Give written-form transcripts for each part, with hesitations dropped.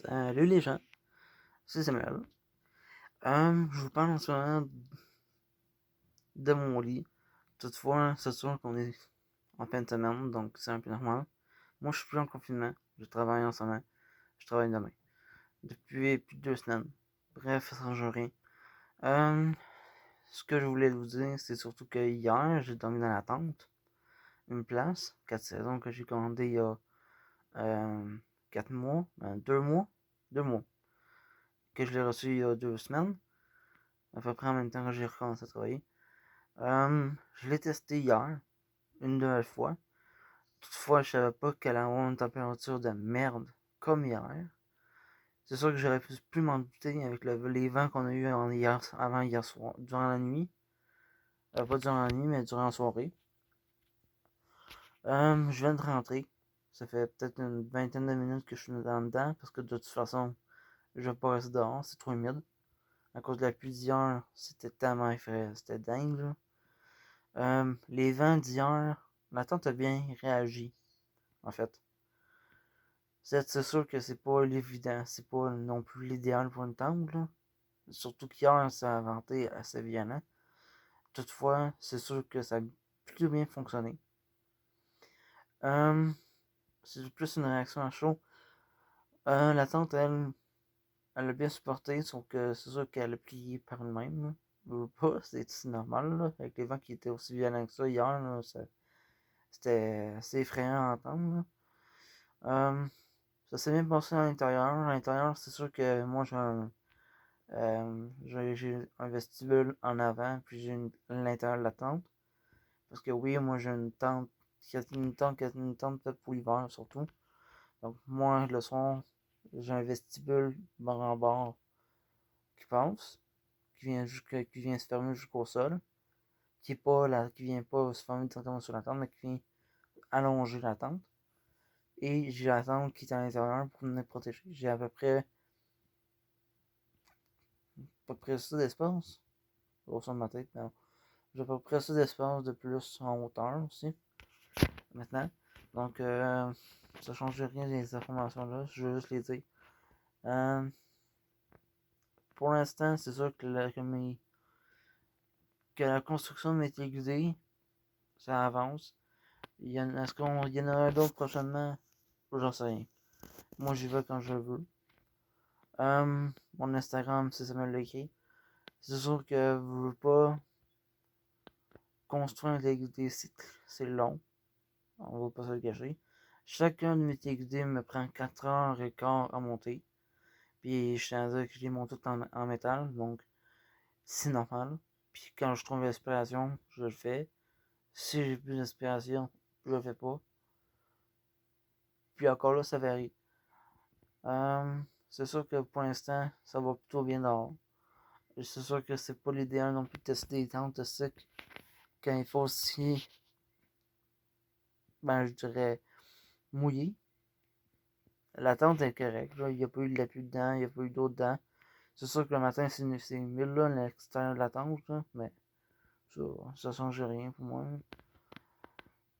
Salut les gens, c'est Samuel. Je vous parle en ce moment de mon lit. Toutefois, c'est sûr qu'on est en fin de semaine, donc c'est un peu normal. Moi, je suis plus en confinement. Je travaille en ce moment. Je travaille demain. Depuis plus de 2 semaines. Bref, ça change rien. Euh, Ce que je voulais vous dire, c'est surtout que hier, j'ai dormi dans la tente. Une place, 4 saisons que j'ai commandé il y a 4 mois, 2 mois, 2 mois. Que je l'ai reçu il y a 2 semaines, à peu près en même temps que j'ai recommencé à travailler. Je l'ai testé hier, une nouvelle fois. Toutefois, je savais pas qu'elle allait avoir une température de merde comme hier. C'est sûr que j'aurais pu m'en douter avec les vents qu'on a eu avant hier soir, durant la nuit. Pas durant la nuit, mais durant la soirée. Je viens de rentrer. Ça fait peut-être une vingtaine de minutes que je suis dedans, parce que de toute façon, je vais pas rester dehors, c'est trop humide. À cause de la pluie d'hier, c'était tellement effrayant, c'était dingue, là. Les vents d'hier, la tente a bien réagi, en fait. C'est sûr que c'est pas l'évident, c'est pas non plus l'idéal pour une tente, là. Surtout qu'hier, ça a venté assez violent. Toutefois, c'est sûr que ça a plutôt bien fonctionné. Euh, c'est plus une réaction à chaud. La tente, elle a bien supporté, sauf que c'est sûr qu'elle a plié par elle-même, là. Je veux pas, c'est normal, là. Avec les vents qui étaient aussi violents que ça hier, là, c'était assez effrayant à entendre, là. Ça s'est bien passé à l'intérieur. À l'intérieur, c'est sûr que moi, j'ai un vestibule en avant, puis j'ai l'intérieur de la tente. Parce que oui, moi, j'ai une tente faite pour l'hiver, surtout. Donc, moi, le soir, j'ai un vestibule bord en bord qui passe, qui vient se fermer jusqu'au sol, qui vient pas se fermer directement sur la tente, mais qui vient allonger la tente. Et j'ai la tente qui est à l'intérieur pour me protéger. J'ai à peu près ça d'espace. Au son de ma tête, mais j'ai à peu près ça d'espace de plus en hauteur aussi, maintenant. Donc, ça change rien les informations là, je veux juste les dire. Euh, pour l'instant, c'est sûr que la construction de mes téléguidés, ça avance. Est-ce qu'il y en aura d'autres prochainement? J'en sais rien. Moi, j'y vais quand je veux. Mon Instagram, c'est Samuel Lequet. C'est sûr que je veux pas construire un téléguidé, c'est long. On va pas se le cacher. Chacun de mes TXD me prend 4 heures et quart à monter. Puis je tiens à dire que je les monte tout en métal, donc c'est normal. Puis quand je trouve l'inspiration, je le fais. Si j'ai plus d'inspiration, je le fais pas. Puis encore là, ça varie. C'est sûr que pour l'instant, ça va plutôt bien dehors. C'est sûr que c'est pas l'idéal non plus de tester des tentes secs quand il faut aussi, ben je dirais, mouiller. La tente est correcte, là. Il n'y a pas eu de la pluie dedans, il n'y a pas eu d'eau dedans. C'est sûr que le matin, c'est humide là, à l'extérieur de la tente, là, mais ça, ça change rien pour moi.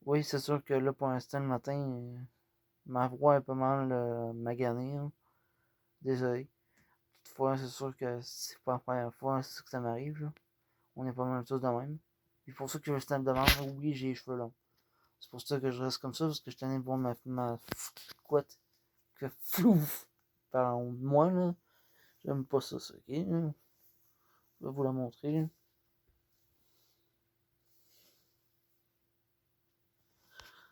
Oui, c'est sûr que là, pour l'instant, le matin, ma voix est pas mal maganée, hein. Désolé. Toutefois, c'est sûr que c'est pas la première fois que ça m'arrive, là. On est pas mal tous de même. Puis pour ça que je snap demande, oui, j'ai les cheveux longs. C'est pour ça que je reste comme ça, parce que je tenais de voir ma couette que flouf par moi, là. J'aime pas ça, ok? Je vais vous la montrer.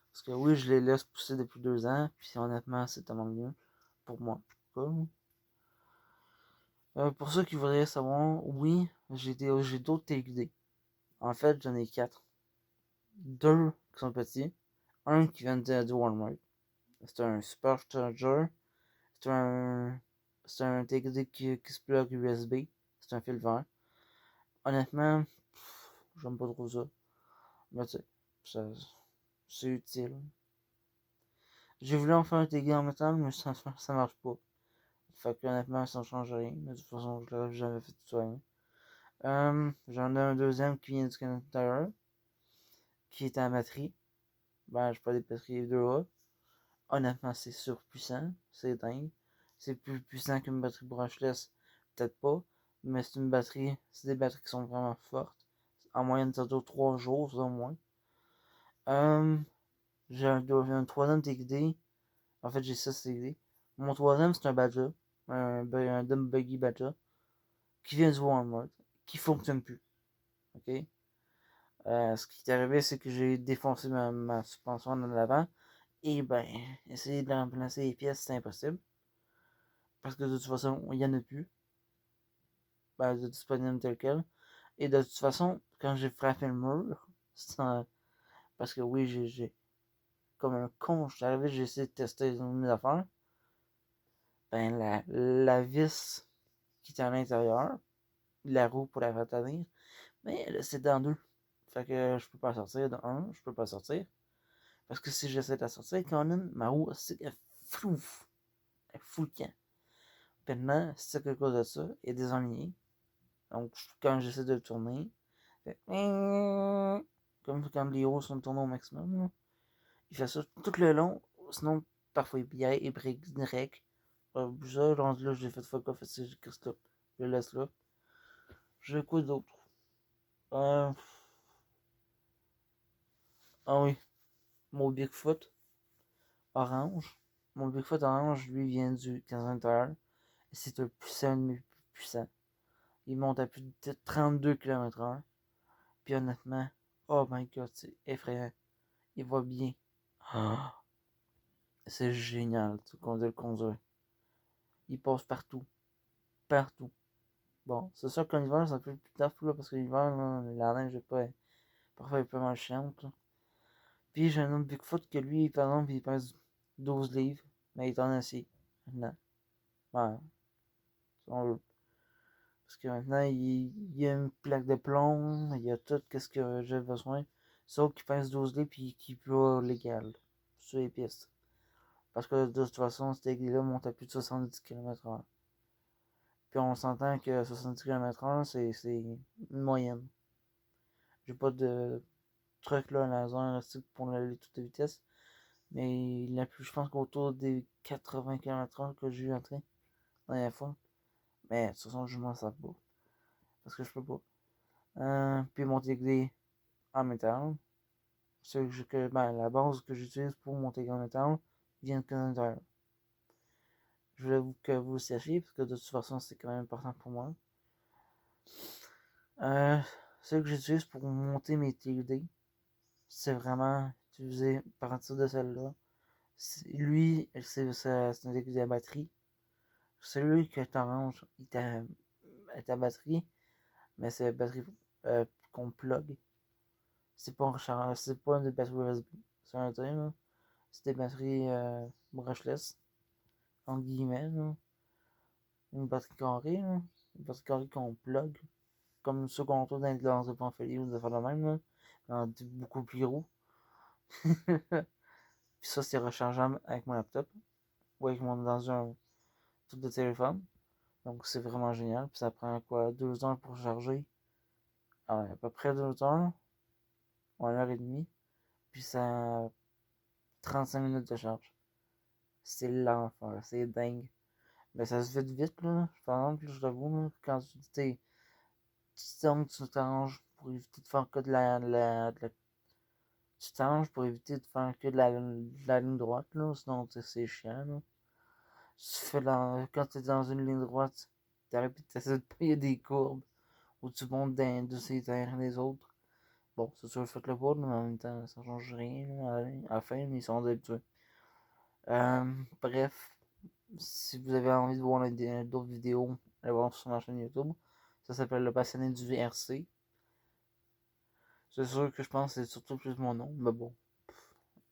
Parce que oui, je les laisse pousser depuis 2 ans, puis honnêtement, c'est tellement mieux pour moi. Cool. Pour ceux qui voudraient savoir, oui, j'ai d'autres TQD. En fait, j'en ai 4. Deux qui sont petits. Un qui vient du Walmart. C'est un Supercharger. C'est un, c'est un TQD qui se plug USB. C'est un fil vert. Honnêtement, j'aime pas trop ça. Mais tu sais, c'est utile. J'ai voulu en faire un TQD en métal, mais ça marche pas. Fait que honnêtement, ça ne change rien. Mais de toute façon, je l'aurais jamais fait tout seul. J'en ai un deuxième qui vient du Canada qui est en batterie. Ben, je pas des batteries 2A. Honnêtement, c'est surpuissant. C'est dingue. c'est plus puissant qu'une batterie brushless, peut-être pas, mais c'est des batteries qui sont vraiment fortes. En moyenne, ça dure 3 jours, au moins. J'ai un troisième TXD. En fait, j'ai 6 TXD. Mon troisième, c'est un Badger, un Dumb Buggy Badger, qui vient du Walmart, qui fonctionne plus. Ok? Ce qui est arrivé, c'est que j'ai défoncé ma suspension en avant. Et ben, essayer de remplacer les pièces, c'est impossible. Parce que de toute façon, il n'y en a plus. Ben, de disponible tel quel. Et de toute façon, quand j'ai frappé le mur, parce que oui, j'ai comme un con, je suis arrivé, j'ai essayé de tester mes affaires. Ben, la vis qui était à l'intérieur, la roue pour la faire tenir, mais c'est dans deux. Fait que je peux pas sortir. De un, je peux pas sortir. Parce que si j'essaie de la sortir, quand même, ma roue, elle flouf. Elle fout le camp. Maintenant, c'est à cause de ça, il est désaligné. Donc, quand j'essaie de le tourner, fait comme quand les roues sont tournées au maximum, là. Il fait ça tout le long. Sinon, parfois, il break direct. Ça, rendu là, j'ai fait fuck off, c'est juste là. Je le laisse là. J'ai quoi d'autre? Euh... Ah oui, mon Bigfoot orange. Mon Bigfoot orange, lui, vient du Canada. C'est un puissant, mais plus puissant. Il monte à plus de 32 km/h. Puis honnêtement, oh my god, c'est effrayant. Il va bien. Ah, c'est génial, tu conduis le conduire. Il passe partout. Partout. Bon, c'est sûr qu'en hiver, c'est un peu plus tough, là, parce que l'hiver, là, la neige est pas. Parfois, elle est pas mal chiante, là. Puis j'ai un autre Bigfoot que lui, par exemple, il pèse 12 livres, mais il est en acier. Maintenant. Ouais, si on veut. Parce que maintenant, il y a une plaque de plomb, il y a tout ce que j'ai besoin. Sauf qu'il pèse 12 livres puis qui est pas légal sur les pistes. Parce que de toute façon, cet aigle-là monte à plus de 70 km/h. Puis on s'entend que 70 km/h, c'est une moyenne. J'ai pas de truc là, laser pour aller toutes les vitesses. Mais la plus, je pense qu'autour des 80 km/h que j'ai eu en train la dernière fois. Mais de toute façon, je m'en sers pas. Parce que je peux pas. Puis mon aigle en métal. Ben, la base que j'utilise pour monter en métal vient de Canada. Je voulais que vous le sachiez, parce que de toute façon, c'est quand même important pour moi. Celle que j'utilise pour monter mes TUD, c'est vraiment utilisé à partir de celle-là. Lui, c'est un aiguille à batterie. Celui que tu orange, il est à batterie, mais c'est la batterie qu'on plug. C'est pas une batterie USB. C'est un truc, là. C'est des batteries brushless, entre guillemets, là. Une batterie carrée, là. Une batterie carrée qu'on plug. Comme ceux qu'on trouve dans les lances de Pamphélie ou de faire de même, là. En beaucoup plus gros. Puis ça, c'est rechargeable avec mon laptop. Ou avec dans un truc de téléphone. Donc c'est vraiment génial. Puis ça prend quoi, 2 heures pour charger. Ah ouais, à peu près 2 heures. Ou 1 heure et demie. Puis ça a 35 minutes de charge. C'est l'enfer, c'est dingue. Mais ça se vide vite, là. Par exemple, je l'avoue, là, quand tu t'arranges pour éviter de faire que tu t'arranges pour éviter de faire que de la ligne droite, là. Sinon, c'est chiant, là. Quand tu es dans une ligne droite, t'arrêtes de t'essaies de payer des courbes où tu montes de ces terrains des autres. Bon, c'est sûr, faites le pas, mais en même temps, ça change rien, là, à la fin, ils sont habitués. Bref, si vous avez envie de voir d'autres vidéos, allez voir sur ma chaîne YouTube. Ça s'appelle Le Passionné du VRC. C'est sûr que je pense que c'est surtout plus mon nom, mais bon.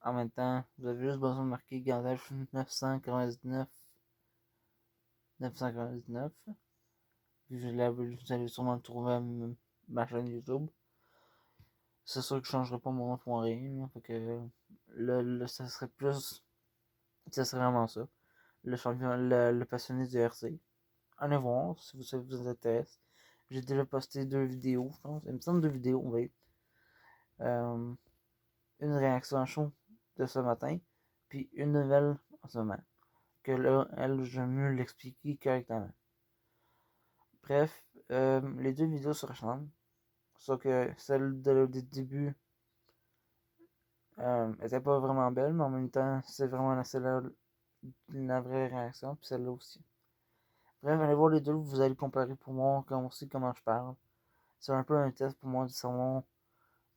En même temps, vous avez juste besoin de marquer Gandalf 999. 999. Puis vous allez sûrement le trouver à ma chaîne YouTube. C'est sûr que je changerai pas mon nom pour rien. Fait que ça serait plus. Ça serait vraiment ça. Le champion, le passionné du RC. Allez voir si ça vous intéresse. J'ai déjà posté 2 vidéos, je pense. Il me semble 2 vidéos, oui. Une réaction à chaud de ce matin, puis une nouvelle en ce moment. que là, je vais mieux l'expliquer correctement. Bref, les deux vidéos se ressemblent, sauf que celle du début était pas vraiment belle, mais en même temps, c'est vraiment la vraie réaction, puis celle-là aussi. Bref, allez voir les deux, vous allez comparer pour moi aussi comment je parle. C'est un peu un test pour moi de savoir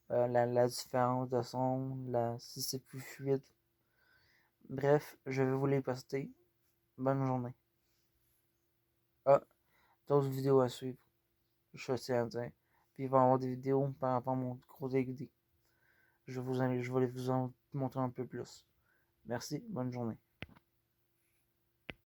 la différence de son, si c'est plus fluide. Bref, je vais vous les poster. Bonne journée. Ah, d'autres vidéos à suivre. Je tiens à dire. Puis il va y avoir des vidéos par rapport à mon gros DVD. Je vais vous en montrer un peu plus. Merci, bonne journée.